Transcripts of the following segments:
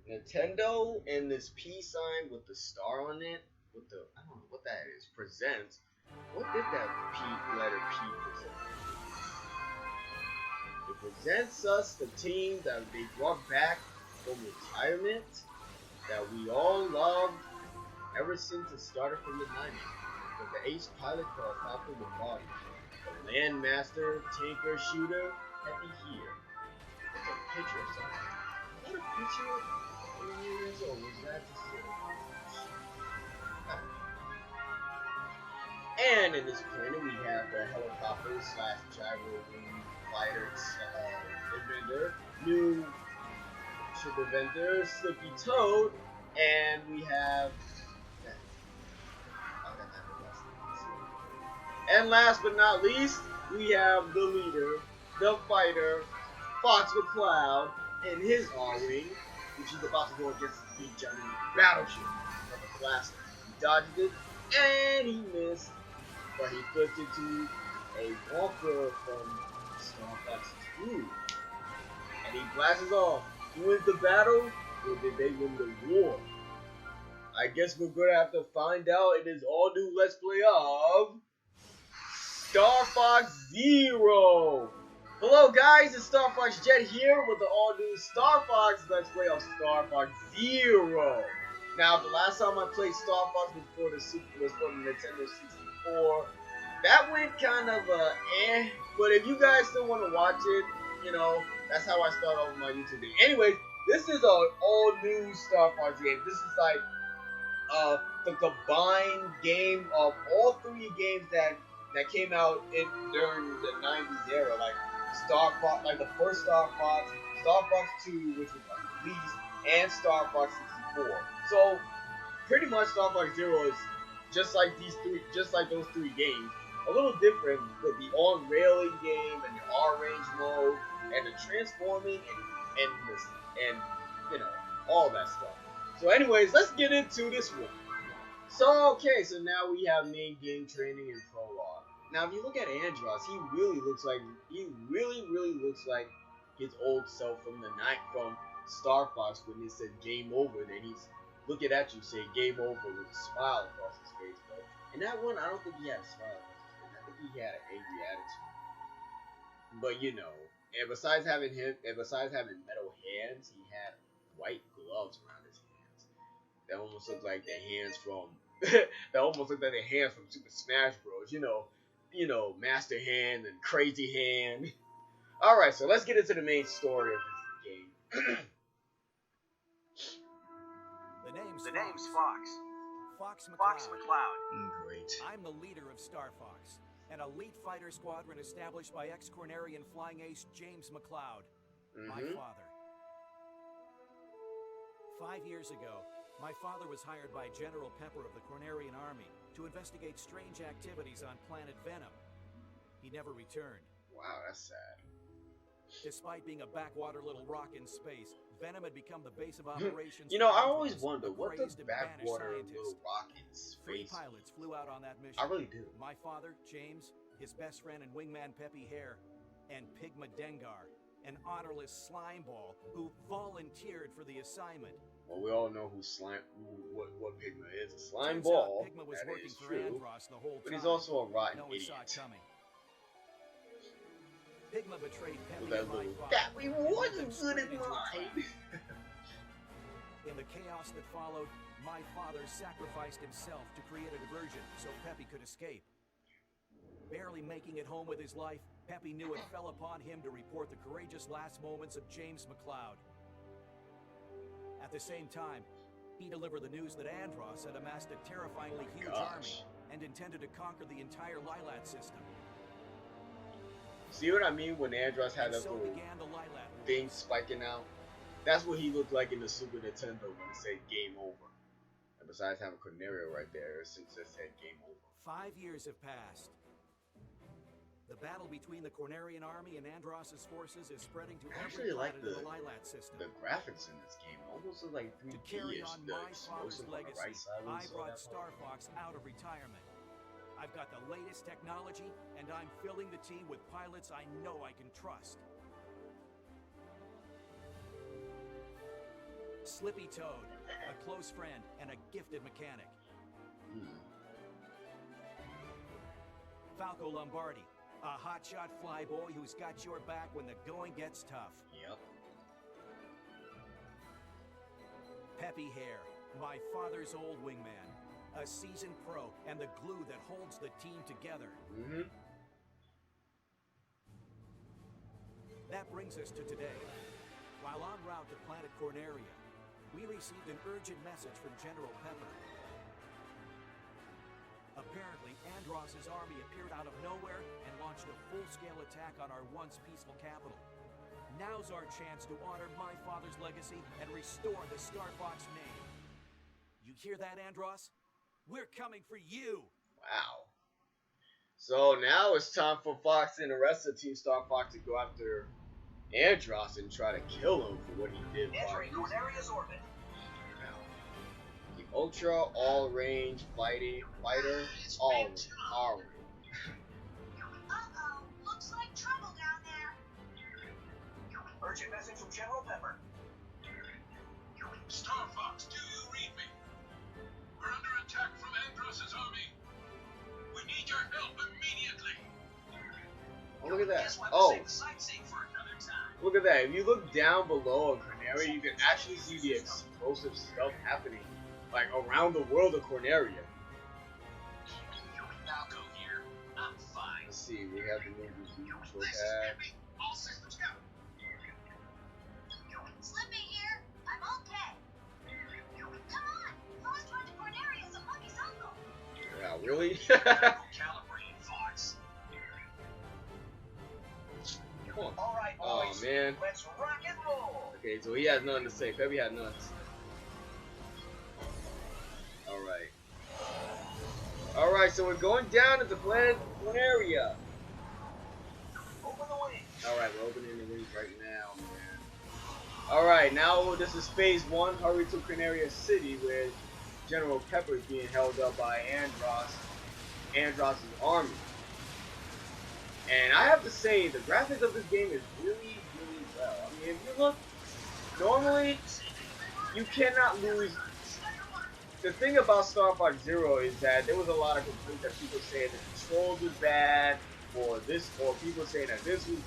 Nintendo and this peace sign with the star on it, with the I don't know what that is. Presents. What did that letter P present? It presents us the team that they brought back from retirement that we all loved ever since it started from the 90s. With the ace pilot called Falcon the Body, the landmaster, tanker, shooter, Peppy here. It's a picture of something. Is that a picture of years or was that just And in this planet we have the helicopter slash gyro wing fighter inventor, new ship inventor, Slippy Toad, and we have and last but not least, we have the leader, the fighter, Fox McCloud, and his R-Wing, which is about to go against the big giant battleship from the blaster. He dodged it, and he missed, but he flipped into a Walker from Starfox 2. And he blasts off. Who wins the battle, or did they win the war? I guess we're gonna have to find out in this all-new Let's Play of Starfox Zero! Hello guys, it's Starfox Jet here with the all-new Starfox Let's Play of Starfox Zero! Now, the last time I played Starfox was for the Nintendo 64. That went kind of but if you guys still want to watch it, you know, that's how I start off my YouTube video. Anyways, this is an all-new Starfox game. This is like the combined game of all three games that came out during the 90s era, like Star Fox, like the first Star Fox, Star Fox 2, which was released, and Star Fox 64. So pretty much Star Fox Zero is just like those three games, a little different with the on-railing game and the R-range mode and the transforming and you know, all that stuff. So anyways, let's get into this one. So okay, so now we have main game training and prologue. Now if you look at Andros, he really looks like his old self from from Star Fox when it said game over, then he's looking at you say game over with a smile across his face. But in that one, I don't think he had a smile across his face. I think he had an angry attitude. But you know, and besides having metal hands, he had white gloves around his hands. That almost looked like the hands from Super Smash Bros. You know, Master Hand and Crazy Hand. All right, so let's get into the main story of this game. The name's Fox. Fox McCloud. Great. I'm the leader of Starfox, an elite fighter squadron established by ex-Cornerian flying ace James McCloud, my father. 5 years ago, my father was hired by General Pepper of the Cornerian Army to investigate strange activities on planet Venom. He never returned. Wow, that's sad. Despite being a backwater little rock in space, Venom had become the base of operations. You know, I always wonder what the backwater little rock in space. 3 pilots flew out on that mission. I really do. My father, James, his best friend and wingman Peppy Hare, and Pigma Dengar, an honorless slime ball who volunteered for the assignment. Well, we all know what Pigma is. A slime Turns ball. out Pigma was That working is for true. Andros the whole time. But he's also a rotten no one idiot. saw it coming. Pigma betrayed Peppy With that and my little, father. that reward is good as Into a mine. trap. In the chaos that followed, my father sacrificed himself to create a diversion so Peppy could escape. Barely making it home with his life, Peppy knew it fell upon him to report the courageous last moments of James McCloud. At the same time, he delivered the news that Andros had amassed a terrifyingly huge army and intended to conquer the entire Lilat system. See what I mean when Andros had that So little began the Lilat thing Wars. spiking out? That's what he looked like in the Super Nintendo when it said game over. And besides having Cornerio right there, since it said game over. 5 years have passed. The battle between the Cornerian army and Andros' forces is spreading to I every actually like planet in the Lilat system. The graphics in this game almost look like To carry 3D-ish. on The my father's explosive on the legacy, right side when I you saw brought that part. Starfox out of retirement. I've got the latest technology, and I'm filling the team with pilots I know I can trust. Slippy Toad, a close friend and a gifted mechanic. Falco Lombardi, a hotshot flyboy who's got your back when the going gets tough. Yep. Peppy Hare, my father's old wingman, a seasoned pro and the glue that holds the team together. That brings us to today. While en route to Planet Corneria, we received an urgent message from General Pepper. Apparently, Andross's army appeared out of nowhere and launched a full-scale attack on our once peaceful capital. Now's our chance to honor my father's legacy and restore the Starfox name. You hear that, Andross? We're coming for you! Wow. So now it's time for Fox and the rest of Team Starfox to go after Andross and try to kill him for what he did. Entering Corneria's orbit. The Ultra All-Range Fighter, all range. Uh-oh, looks like trouble down there. Urgent message from General Pepper. Starfox, do you read me? We're under attack from Andross's army. We need your help immediately. Oh, look at that. Guess we'll have to Oh, save the sightseeing for another time. look at that. If you look down below on Corneria, you can actually see the explosive stuff happening, like around the world of Corneria. Falco here. I'm fine. Let's see. We have the movie control pad. All systems go. Slippy here. I'm okay. Come on, fast run to Corneria's a monkey's uncle. Wow, really? Calibrating, Fox. Come on. All right, Oh boys. man. Let's rock and roll. Okay, so he has nothing to say. Peppy had nothing to say. Alright. Alright, so we're going down at the planet Corneria. Open the wings. Alright, we're opening the wings right now, man. Alright, now this is phase 1. Hurry to Corneria City, where General Pepper is being held up by Andross's army. And I have to say, the graphics of this game is really, really well. I mean, if you look, normally, you cannot lose. The thing about Star Fox Zero is that there was a lot of complaints that people saying the controls was bad, or people saying that this is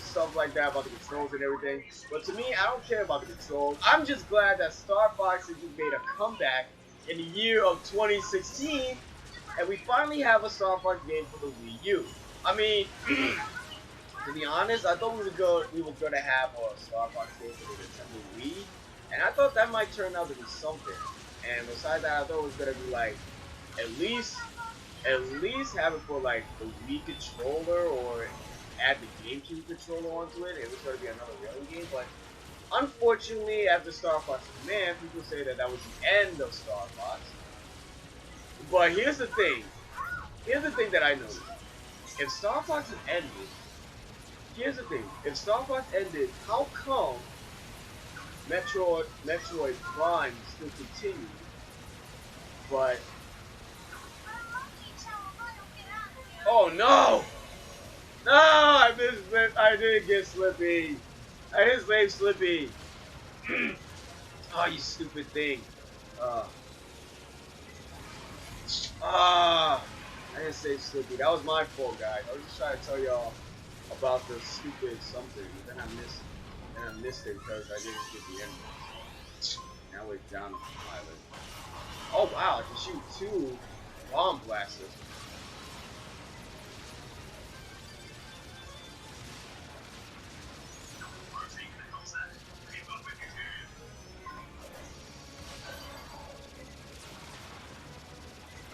stuff like that about the controls and everything. But to me, I don't care about the controls. I'm just glad that Star Fox has just made a comeback in the year of 2016, and we finally have a Star Fox game for the Wii U. I mean, to be honest, I thought we were gonna have a Star Fox game for the Nintendo Wii, and I thought that might turn out to be something. And besides that, I thought it was gonna be like at least have it for like the Wii controller, or add the GameCube controller onto it. It was gonna be another rally game, but unfortunately, after Star Fox Command, people say that was the end of Star Fox. But here's the thing. Here's the thing that I noticed. If Star Fox had ended, here's the thing. If Star Fox ended, how come Metroid Prime still continued? But oh no! No! I didn't get Slippy. I didn't save Slippy. Oh, you stupid thing. I didn't save Slippy. That was my fault, guys. I was just trying to tell y'all about the stupid something. Then I missed it because I didn't get the end. Now we're down to the pilot. Oh wow, I can shoot 2 bomb blasters.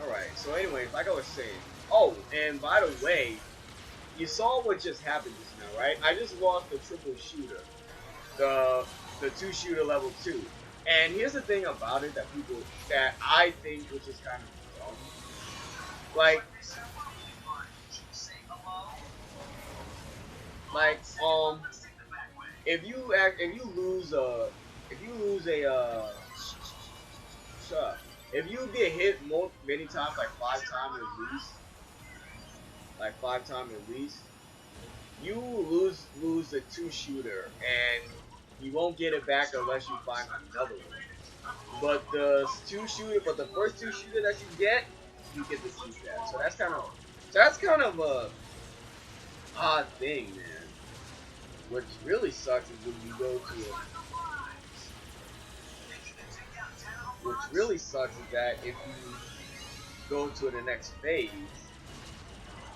Alright, so anyways, like I was saying. Oh, and by the way, you saw what just happened just now, right? I just lost the triple shooter. The 2-shooter level 2. And here's the thing about it that I think, which is kind of dumb. Like, if you get hit many times, like 5 times at least, you lose the 2-shooter, and you won't get it back unless you find another one. But the first 2 shooter that you get to keep that. So that's kind of a odd thing, man. What really sucks is when you go to it. What really sucks is that if you go to the next phase,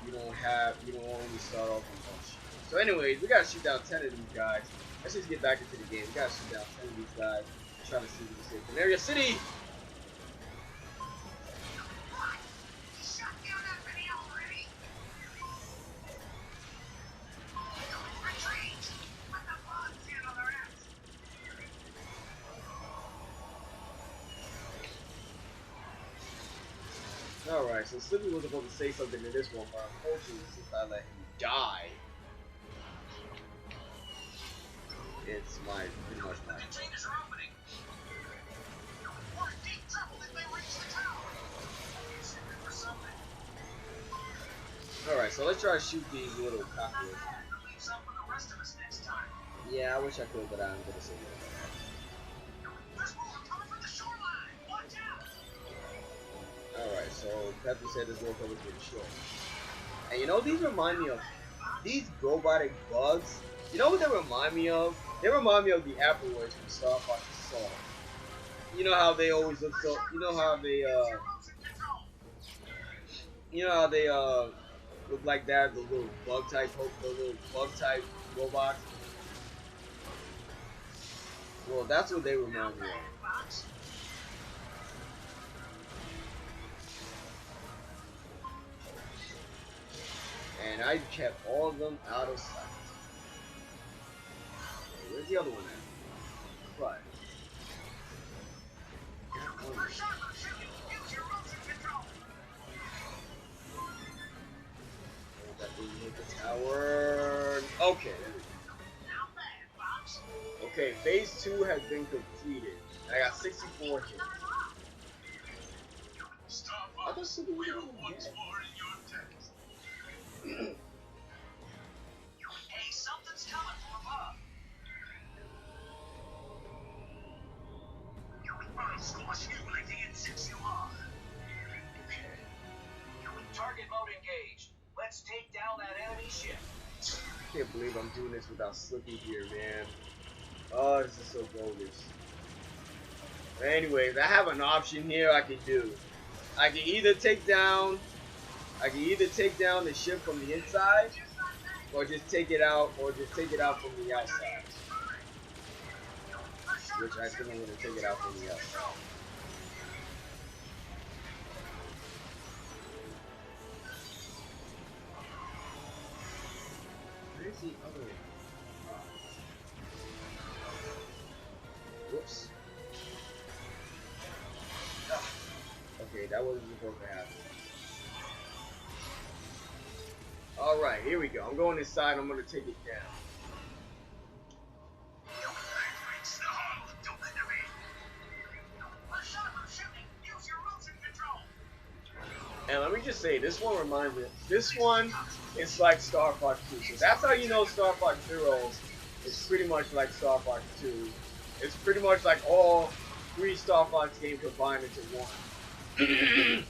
you don't only start off with 1 shooter. So anyways, we gotta shoot down 10 of these guys. Let's just get back into the game. We gotta shoot down 10 of these guys. Try to see if we can save Canaria City. Alright, so Slippy was supposed to say something in this one, but unfortunately, since I let him die, it's pretty much my Containers are opening. We're in deep trouble if they reach the tower. It's looking for something. Alright, so let's try to shoot these little Not cockroaches. bad. Leave some for the rest of us next time. Yeah, I wish I could, but I'm gonna say no. There's more coming from the shoreline. Watch out. Alright, so Peppy said there's more coming to the shore. And you know, these remind me of these robotic bugs. You know what they remind me of? They remind me of the Afterwards from Star Fox Assault. You know how they always look so. You know how they look like that. The little bug type robots. Well, that's what they remind me of. And I kept all of them out of sight. Okay, where's the other one at? Right. That thing hit the tower. Okay, there we go. Okay, phase 2 has been completed. I got 64 hits. I thought something was going to get. Hey, something's coming from above. I'll squash you like the insects you are. Target mode engaged. Let's take down that enemy ship. I can't believe I'm doing this without Slippy here, man. Oh, this is so bogus. Anyways, I have an option here I can do. I can either take down the ship from the inside, or just take it out from the outside. Which I think I'm gonna take it out from the outside. Where's the other one? Whoops. Ah. Okay, that wasn't supposed to happen. Alright, here we go. I'm going inside. I'm going to take it down. And let me just say, this one reminds me. This one is like Star Fox 2. So that's how you know Star Fox Zero is pretty much like Star Fox 2. It's pretty much like all 3 Star Fox games combined into one.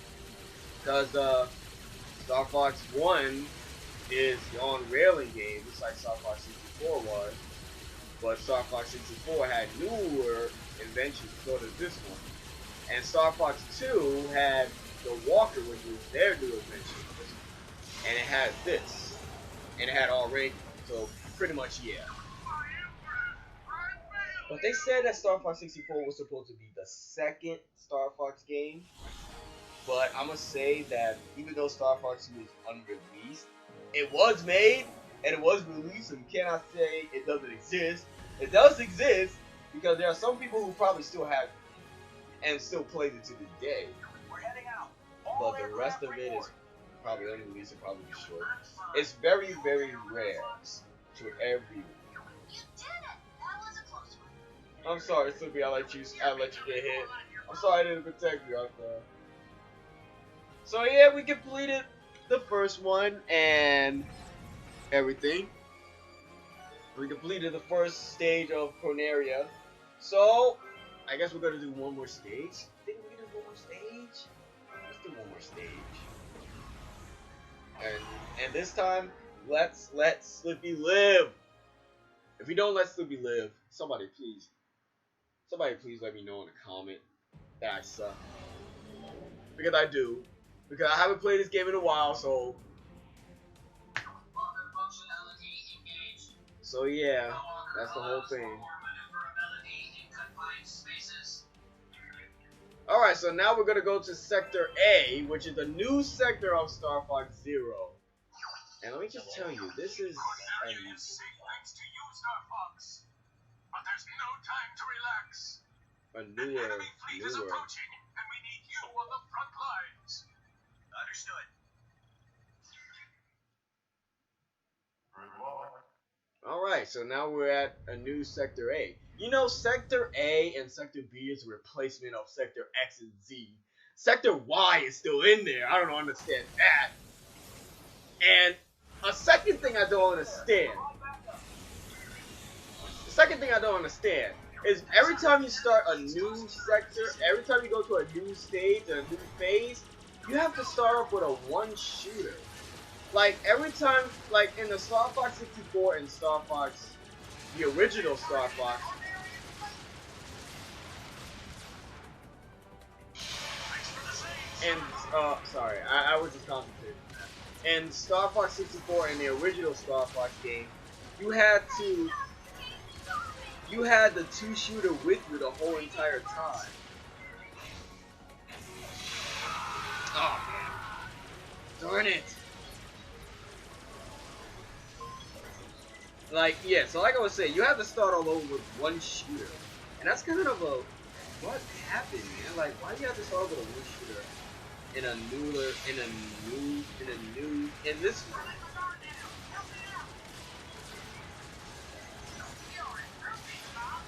Because Star Fox 1 is the on-railing game, just like Star Fox 64 was. But Star Fox 64 had newer inventions, so does this one. And Star Fox 2 had the Walker, which was their new invention. And it had this. And it had all rank, so pretty much, yeah. But they said that Star Fox 64 was supposed to be the second Star Fox game. But I'm going to say that even though Star Fox 2 was unreleased, it was made and it was released, so you cannot say it doesn't exist. It does exist because there are some people who probably still have and still plays it to this day. We're heading out. But the rest of it is probably unreleased and probably destroyed. It's very, very rare to everyone. You did it! That was a close one. I'm sorry, Slippy, I let you get hit. I'm sorry I didn't protect you. So yeah, we completed the first one and everything. We completed the first stage of Corneria. So, I guess we're gonna do one more stage. Think we can do one more stage? Let's do one more stage. And this time, let's let Slippy live. If we don't let Slippy live, somebody please let me know in a comment that I suck. Because I do. Because I haven't played this game in a while, so yeah, that's the whole thing. Alright, so now we're gonna go to Sector A, which is a new sector of Star Fox Zero. And let me just tell you, this is Corneria is safe thanks to you, Starfox. But there's no time to relax. a An enemy fleet is newer. approaching, and we need you on the front lines. Understood. Alright, so now we're at a new Sector A. You know, Sector A and Sector B is a replacement of Sector X and Z. Sector Y is still in there. I don't understand that. And a second thing I don't understand. The second thing I don't understand is every time you start a new sector, every time you go to a new stage, a new phase, you have to start off with a one shooter. Like every time, like in the Star Fox 64 and Star Fox, the original Star Fox. And sorry, I was just concentrating on that. And Star Fox 64 and the original Star Fox game, you had the two shooter with you the whole entire time. Oh man, darn it! Like, yeah, so like I was saying, you have to start all over with one shooter. And that's kind of a, what happened, man? Like, why do you have to start with a one shooter in this one?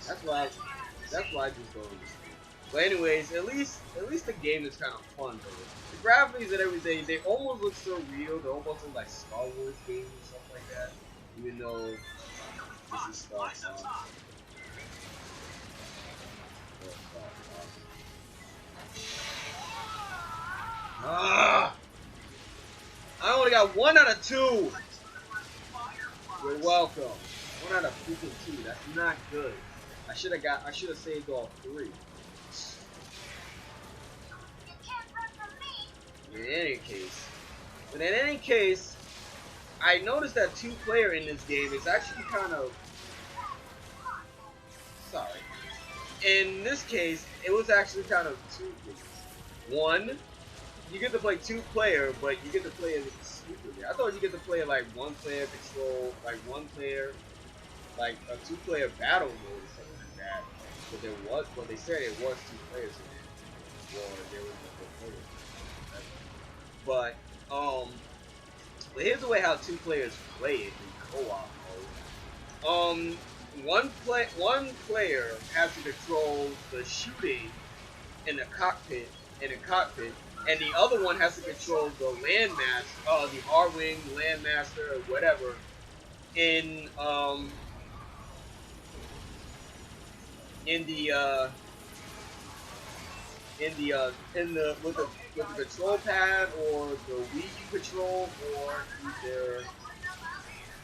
That's why I just don't understand. But anyways, at least the game is kind of fun though. The graphics and everything, they almost look so real. They almost look like Star Wars games and stuff like that. Even though this is Star Fox. Ah! I only got 1 out of 2. You're welcome. 1 out of freaking 2. That's not good. I should have saved all 3. In any case, I noticed that 2-player in this game is actually kind of sorry. In this case, it was actually kind of 2 things. 1, you get to play 2-player, but you get to play it secretly. I thought you get to play like 1-player control, like 1-player, like a 2-player battle mode or something like that. But they said it was 2 players in it, or there was no 4 players. But here's the way how 2 players play it in co-op mode. One player has to control the shooting in the cockpit, and the other one has to control the landmaster, the R-wing landmaster or whatever, with the control pad or the Wii U control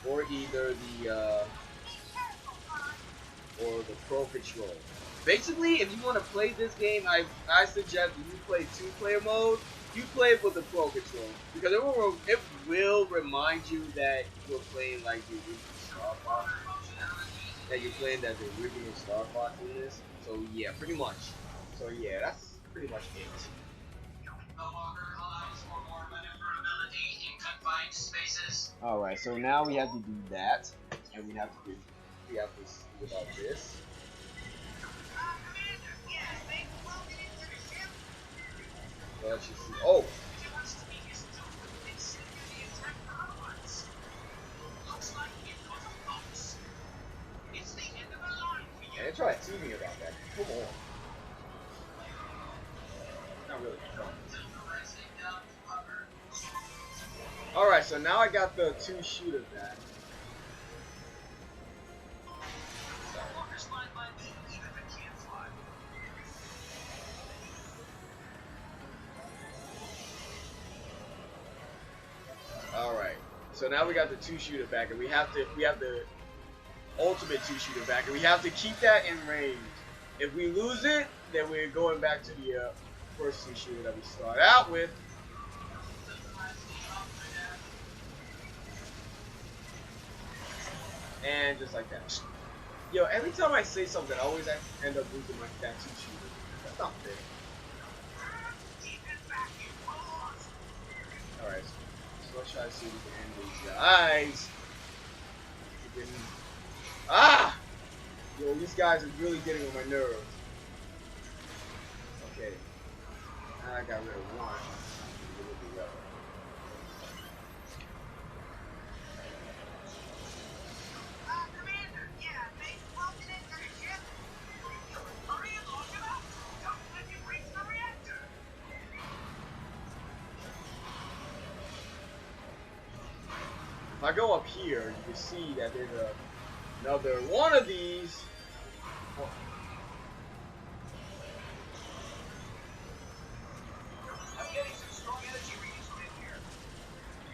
or either the Pro control. Basically, if you want to play this game, I suggest if you play 2-player mode, you play it with the Pro control because it will remind you that you're playing like the original Star Fox. That you're playing that the original Star Fox in this. So yeah, pretty much. So yeah, that's pretty much it. Alright, so now we have to do that, and we have to see about this. Let's just see. Oh! And try teasing about that. Come on. Not really fun. Alright, so now I got the 2 shooter back. So now we got the 2-shooter back, and we have the ultimate 2-shooter back, and we have to keep that in range. If we lose it, then we're going back to the first 2-shooter that we start out with. And just like that. Yo, every time I say something, I always end up losing that 2-shooter. That's not fair. Alright, so let's try to see if we can end these guys. Ah! Yo, these guys are really getting on my nerves. Okay. I got rid of one. Commander, yeah, base broken into the ship. Hurry and lock it up. Don't let him reach the reactor. If I go up here, you can see that there's another one of these. Oh. I'm getting some strong energy readings from in here.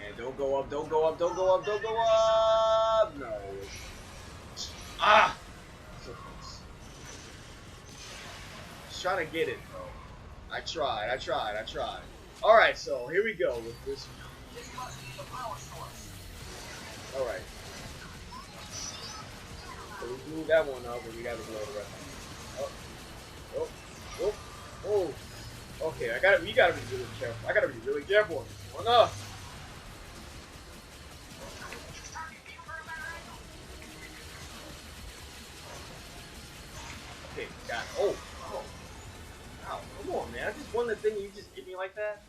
And don't go up, don't go up, don't go up, don't go up! No. Ah! So close. Just trying to get it, bro. I tried. Alright, so here we go with this. This must be the power source. Alright. So we blew that one up, and we gotta blow the rest. Oh. Okay, we gotta be really careful. I gotta be really careful on this one. It's time to aim for a better angle. Okay, got it. Oh. Ow, come on, man. I just won the thing and you just hit me like that?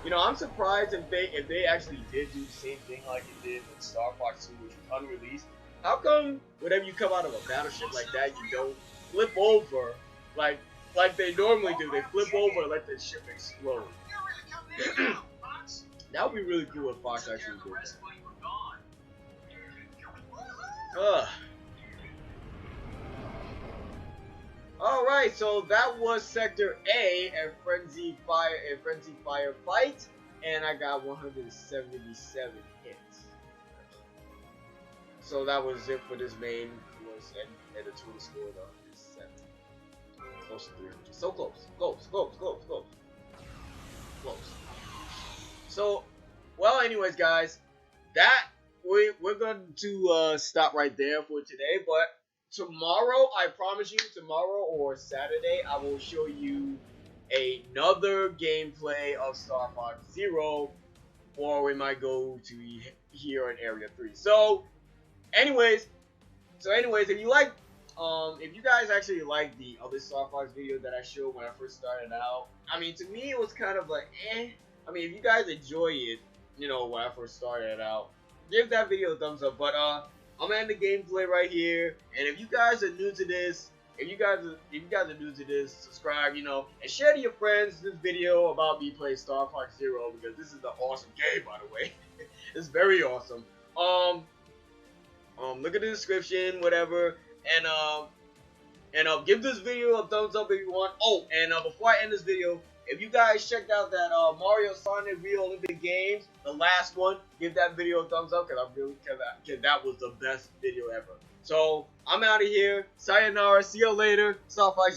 You know, I'm surprised if they actually did do the same thing like it did with Starfox 2, which was unreleased. How come whenever you come out of a battleship like that, you don't flip over like they normally do? They flip over and let the ship explode. You're really coming in now, Fox. That would be really cool if Fox Took care actually of the did rest while you were gone. that. Alright, so that was Sector A, a frenzy fire fight, and I got 177 hits. So that was it for this main, and the total score of 107. Close to 300. So close. Close. So, well, anyways, guys, we're going to stop right there for today, but tomorrow, I promise you, tomorrow or Saturday, I will show you another gameplay of Star Fox Zero, or we might go to here in Area 3. So, anyways, if you like, if you guys actually like the other Star Fox video that I showed when I first started out, I mean, to me, it was kind of like, I mean, if you guys enjoy it, you know, when I first started out, give that video a thumbs up. But I'm gonna end the gameplay right here. And if you guys are new to this, subscribe, you know, and share to your friends this video about me playing Star Fox Zero, because this is an awesome game, by the way. It's very awesome. Look at the description, whatever, and give this video a thumbs up if you want. Oh, and before I end this video, if you guys checked out that Mario Sonic Real Olympic Games, the last one, give that video a thumbs up, because that was the best video ever. So I'm out of here. Sayonara. See you later. Starfox.